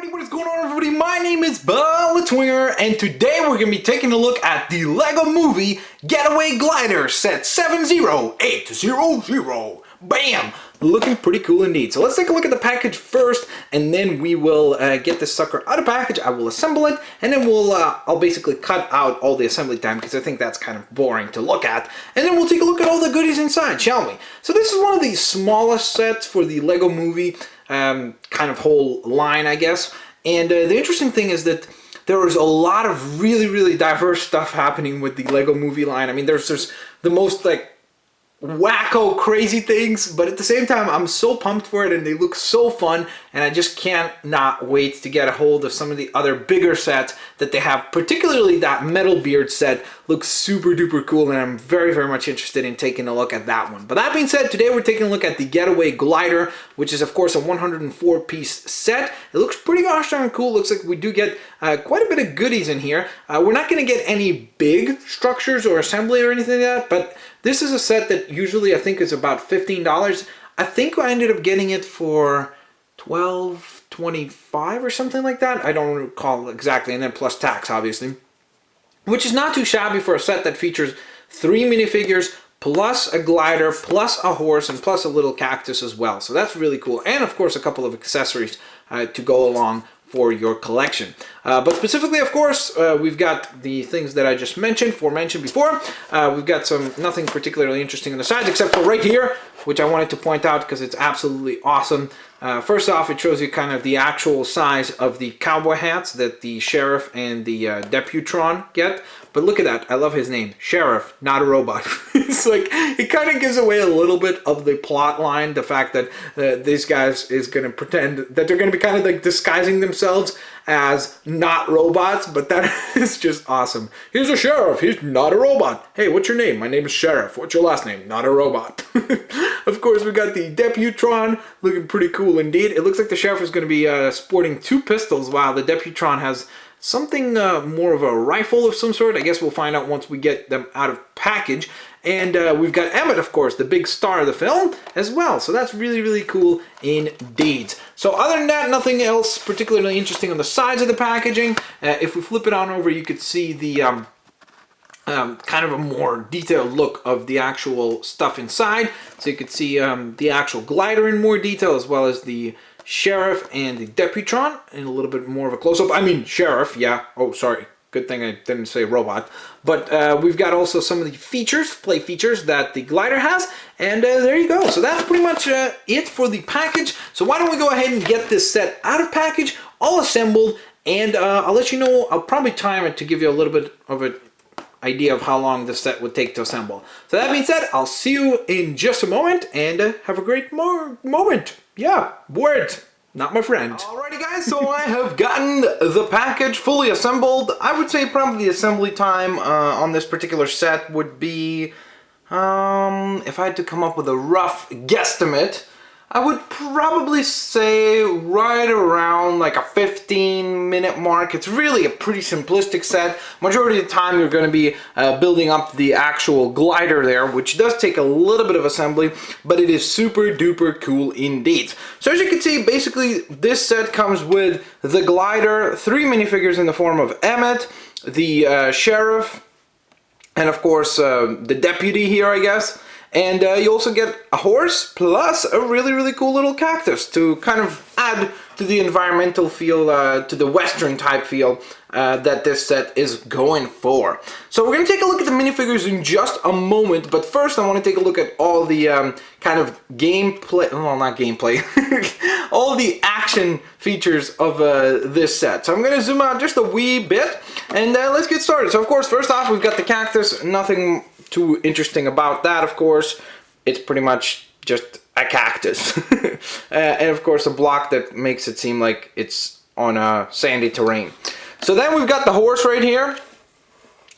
Alrighty, what is going on, everybody? My name is Bulletwinger, and today we're going to be taking a look at the LEGO Movie Getaway Glider set 70800. Bam! Looking pretty cool indeed. So let's take a look at the package first, and then we will get this sucker out of package. I will assemble it, and then I'll basically cut out all the assembly time because I think that's kind of boring to look at. And then we'll take a look at all the goodies inside, shall we? So this is one of the smallest sets for the LEGO Movie kind of whole line, I guess. And the interesting thing is that there is a lot of really diverse stuff happening with the LEGO Movie line. I mean, there's the most like wacko crazy things, but at the same time I'm so pumped for it, and they look so fun, and I just can't not wait to get a hold of some of the other bigger sets that they have. Particularly that Metal Beard set looks super duper cool, and I'm very much interested in taking a look at that one. But that being said, today we're taking a look at the Getaway Glider, which is of course a 104 piece set. It looks pretty gosh darn cool. Looks like we do get quite a bit of goodies in here. We're not going to get any big structures or assembly or anything like that, but this is a set that usually I think is about $15. I think I ended up getting it for $12.25 or something like that. I don't recall exactly, and then plus tax obviously, which is not too shabby for a set that features 3 minifigures plus a glider plus a horse and plus a little cactus as well. So that's really cool, and of course a couple of accessories to go along for your collection. But specifically, of course, we've got the things that I just mentioned before. We've got nothing particularly interesting on the sides except for right here, which I wanted to point out because it's absolutely awesome. First off, it shows you kind of the actual size of the cowboy hats that the sheriff and the Deputron get. But look at that. I love his name. Sheriff, not a robot. It's like, it kind of gives away a little bit of the plot line. The fact that these guys is going to pretend that they're going to be kind of like disguising themselves as not robots, but that is just awesome. Here's a sheriff. He's not a robot. Hey, what's your name? My name is Sheriff. What's your last name? Not a robot. Of course, we got the Deputron looking pretty cool indeed. It looks like the sheriff is going to be sporting 2 pistols, while the Deputron has something more of a rifle of some sort. I guess we'll find out once we get them out of package. And we've got Emmet, of course, the big star of the film as well. So that's really cool indeed. So other than that, nothing else particularly interesting on the sides of the packaging. If we flip it on over, you could see the kind of a more detailed look of the actual stuff inside. So you could see the actual glider in more detail, as well as the sheriff and the Deputron in a little bit more of a close-up. I mean, sheriff, yeah. Oh, sorry. Good thing I didn't say robot. But we've got also some of the play features that the glider has. And there you go. So that's pretty much it for the package. So why don't we go ahead and get this set out of package, all assembled, and I'll let you know. I'll probably time it to give you a little bit of an idea of how long this set would take to assemble. So that being said, I'll see you in just a moment, and have a great moment. Yeah, word. Not my friend. Alrighty guys, so I have gotten the package fully assembled. I would say probably the assembly time on this particular set would be, if I had to come up with a rough guesstimate, I would probably say right around like a 15-minute mark. It's really a pretty simplistic set. Majority of the time you're going to be building up the actual glider there, which does take a little bit of assembly, but it is super duper cool indeed. So as you can see, basically this set comes with the glider, 3 minifigures in the form of Emmet, the sheriff, and of course the deputy here, I guess. And you also get a horse plus a really cool little cactus to kind of add to the environmental feel, to the Western type feel that this set is going for. So we're going to take a look at the minifigures in just a moment, but first I want to take a look at all the kind of gameplay, well, not gameplay, all the action features of this set. So I'm going to zoom out just a wee bit, and let's get started. So of course, first off, we've got the cactus. Nothing too interesting about that, of course. It's pretty much just a cactus. And of course a block that makes it seem like it's on a sandy terrain. So then we've got the horse right here.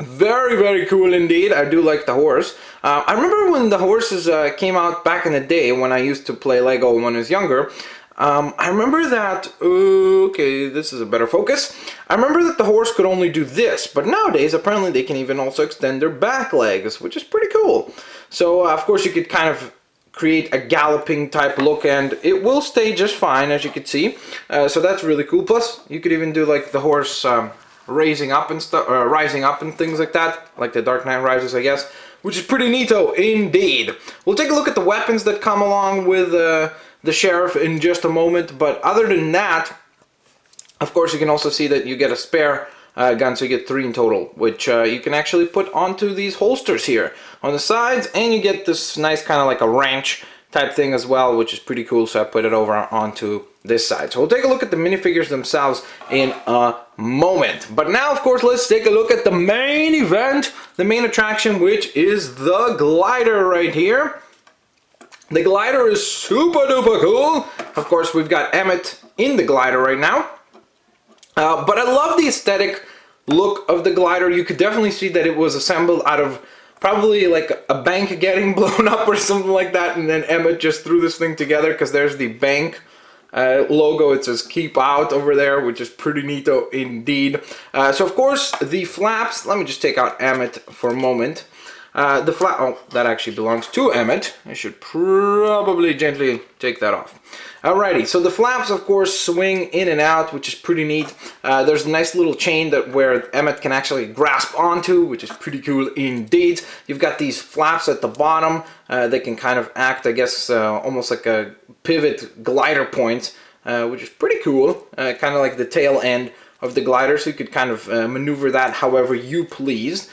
Very cool indeed. I do like the horse. I remember when the horses came out back in the day when I used to play Lego when I was younger. I remember that, okay, this is a better focus. I remember that the horse could only do this, but nowadays apparently they can even also extend their back legs, which is pretty cool. So of course you could kind of create a galloping type look, and it will stay just fine, as you can see. So that's really cool. Plus, you could even do like the horse raising up and stuff, rising up and things like that, like the Dark Knight Rises, I guess, which is pretty neato indeed. We'll take a look at the weapons that come along with the sheriff in just a moment, but other than that, of course, you can also see that you get a spare gun, so you get 3 in total, which you can actually put onto these holsters here on the sides, and you get this nice kind of like a ranch type thing as well, which is pretty cool, so I put it over onto this side. So we'll take a look at the minifigures themselves in a moment. But now, of course, let's take a look at the main event, the main attraction, which is the glider right here. The glider is super duper cool. Of course, we've got Emmet in the glider right now. But I love the aesthetic look of the glider. You could definitely see that it was assembled out of probably like a bank getting blown up or something like that, and then Emmet just threw this thing together, because there's the bank logo. It says keep out over there, which is pretty neato indeed. So of course the flaps, let me just take out Emmet for a moment. The flap, oh, that actually belongs to Emmet. I should probably gently take that off. Alrighty, so the flaps, of course, swing in and out, which is pretty neat. There's a nice little chain where Emmet can actually grasp onto, which is pretty cool indeed. You've got these flaps at the bottom. They can kind of act, I guess, almost like a pivot glider point, which is pretty cool. Kind of like the tail end of the glider, so you could kind of maneuver that however you please.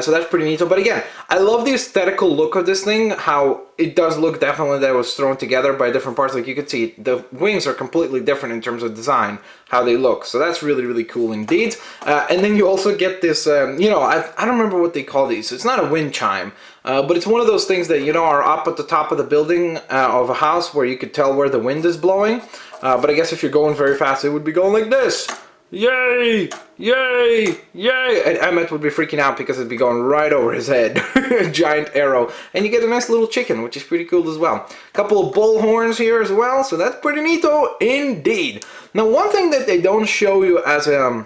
So that's pretty neat. But again, I love the aesthetical look of this thing, how it does look definitely that it was thrown together by different parts. Like you can see, the wings are completely different in terms of design, how they look. So that's really, really cool indeed. And then you also get this, you know, I don't remember what they call these. It's not a wind chime, but it's one of those things that, you know, are up at the top of the building of a house where you could tell where the wind is blowing. But I guess if you're going very fast, it would be going like this. Yay! Yay! Yay! And Emmet would be freaking out because it'd be going right over his head. A giant arrow. And you get a nice little chicken, which is pretty cool as well. A couple of bull horns here as well, so that's pretty neato indeed. Now, one thing that they don't show you as an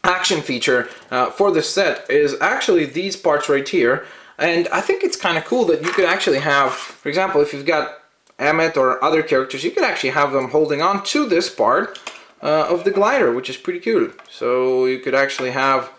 action feature for this set is actually these parts right here. And I think it's kind of cool that you could actually have, for example, if you've got Emmet or other characters, you could actually have them holding on to this part of the glider, which is pretty cool. So you could actually have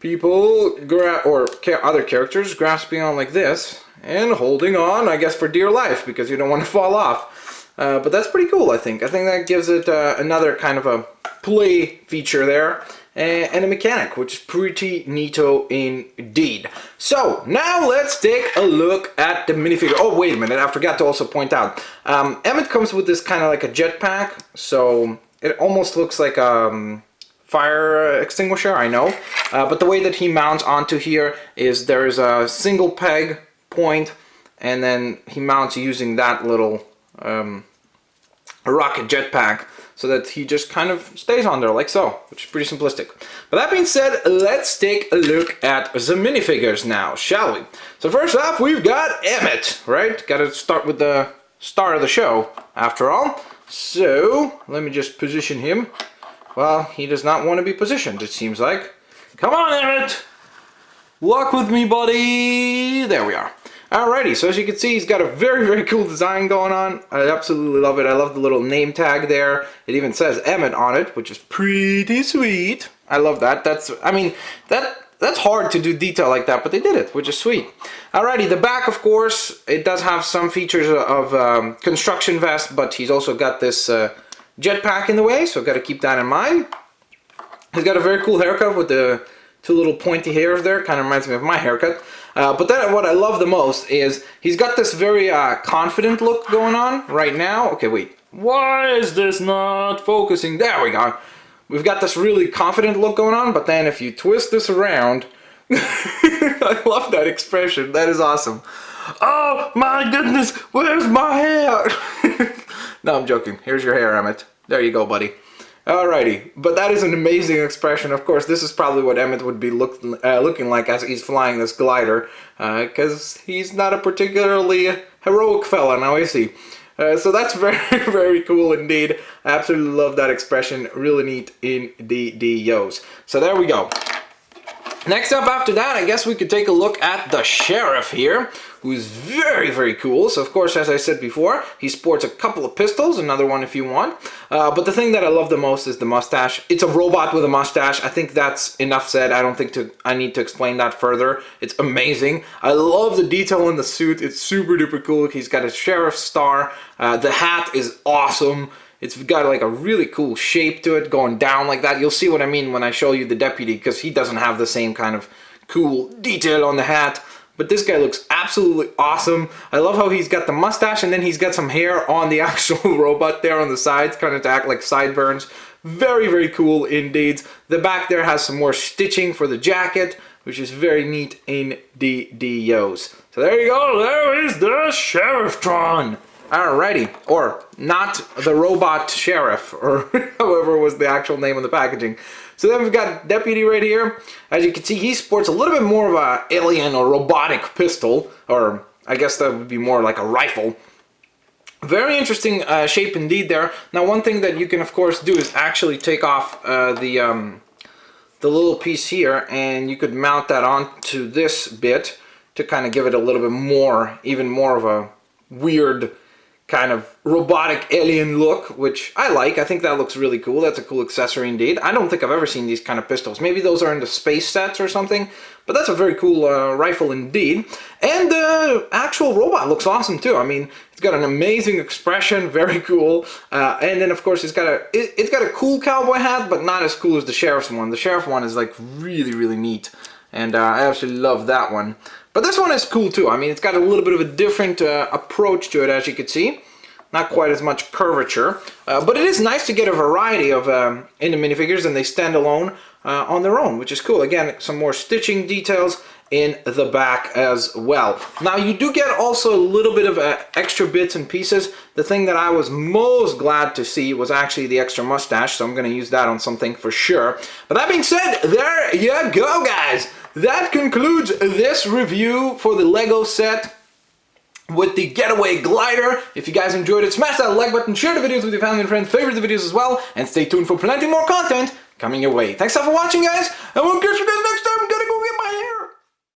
people or other characters grasping on like this and holding on, I guess, for dear life, because you don't want to fall off. But that's pretty cool, I think. I think that gives it another kind of a play feature there, and a mechanic, which is pretty neato indeed. So now let's take a look at the minifigure. Oh, wait a minute, I forgot to also point out, Emmet comes with this kind of like a jetpack, so it almost looks like a fire extinguisher, I know. But the way that he mounts onto here is there's a single peg point, and then he mounts using that little rocket jetpack, so that he just kind of stays on there like so, which is pretty simplistic. But that being said, let's take a look at the minifigures now, shall we? So first off, we've got Emmet, right? Gotta start with the star of the show, after all. So, let me just position him. Well, he does not want to be positioned, it seems like. Come on, Emmet! Walk with me, buddy! There we are. Alrighty, so as you can see, he's got a very, very cool design going on. I absolutely love it. I love the little name tag there. It even says Emmet on it, which is pretty sweet. I love that. That's hard to do detail like that, but they did it, which is sweet. Alrighty, the back, of course, it does have some features of construction vest, but he's also got this jetpack in the way, so got to keep that in mind. He's got a very cool haircut with the two little pointy hairs there, kind of reminds me of my haircut. But then what I love the most is he's got this very confident look going on right now. Okay, wait. Why is this not focusing? There we go. We've got this really confident look going on, but then if you twist this around, I love that expression. That is awesome. Oh my goodness, where's my hair? No, I'm joking. Here's your hair, Emmet. There you go, buddy. Alrighty, but that is an amazing expression. Of course, this is probably what Emmet would be looking like as he's flying this glider, because he's not a particularly heroic fella, now is he? So that's very, very cool indeed. I absolutely love that expression. Really neat in the yos. So there we go. Next up after that, I guess we could take a look at the Sheriff here, who's very, very cool. So of course, as I said before, he sports a couple of pistols, another one if you want. But the thing that I love the most is the mustache. It's a robot with a mustache. I think that's enough said. I don't think I need to explain that further. It's amazing. I love the detail in the suit. It's super duper cool. He's got a sheriff star. The hat is awesome. It's got like a really cool shape to it going down like that. You'll see what I mean when I show you the deputy, because he doesn't have the same kind of cool detail on the hat. But this guy looks absolutely awesome. I love how he's got the mustache and then he's got some hair on the actual robot there on the sides, kind of to act like sideburns. Very, very cool indeed. The back there has some more stitching for the jacket, which is very neat in DDOs. So there you go, there is the Sheriff-tron. Alrighty, or not the robot sheriff, or however was the actual name of the packaging. So then we've got Deputy right here. As you can see, he sports a little bit more of a alien or robotic pistol, or I guess that would be more like a rifle. Very interesting shape indeed there. Now one thing that you can of course do is actually take off the little piece here, and you could mount that onto this bit to kind of give it a little bit more, even more of a weird kind of robotic alien look, which I like. I think that looks really cool. That's a cool accessory indeed. I don't think I've ever seen these kind of pistols. Maybe those are in the space sets or something, but that's a very cool rifle indeed. And the actual robot looks awesome too. I mean, it's got an amazing expression, very cool. And then of course it's got a cool cowboy hat, but not as cool as the Sheriff's one. The Sheriff one is like really, really neat. And I absolutely love that one. But this one is cool too. I mean, it's got a little bit of a different approach to it, as you can see. Not quite as much curvature. But it is nice to get a variety of in the minifigures, and they stand alone on their own, which is cool. Again, some more stitching details in the back as well. Now, you do get also a little bit of extra bits and pieces. The thing that I was most glad to see was actually the extra mustache, so I'm going to use that on something for sure. But that being said, there you go, guys. That concludes this review for the Lego set with the Getaway glider. If you guys enjoyed it, smash that like button, share the videos with your family and friends, favorite the videos as well, and stay tuned for plenty more content coming your way. Thanks for watching, guys, and we'll catch you guys next time. I'm gonna go get my hair.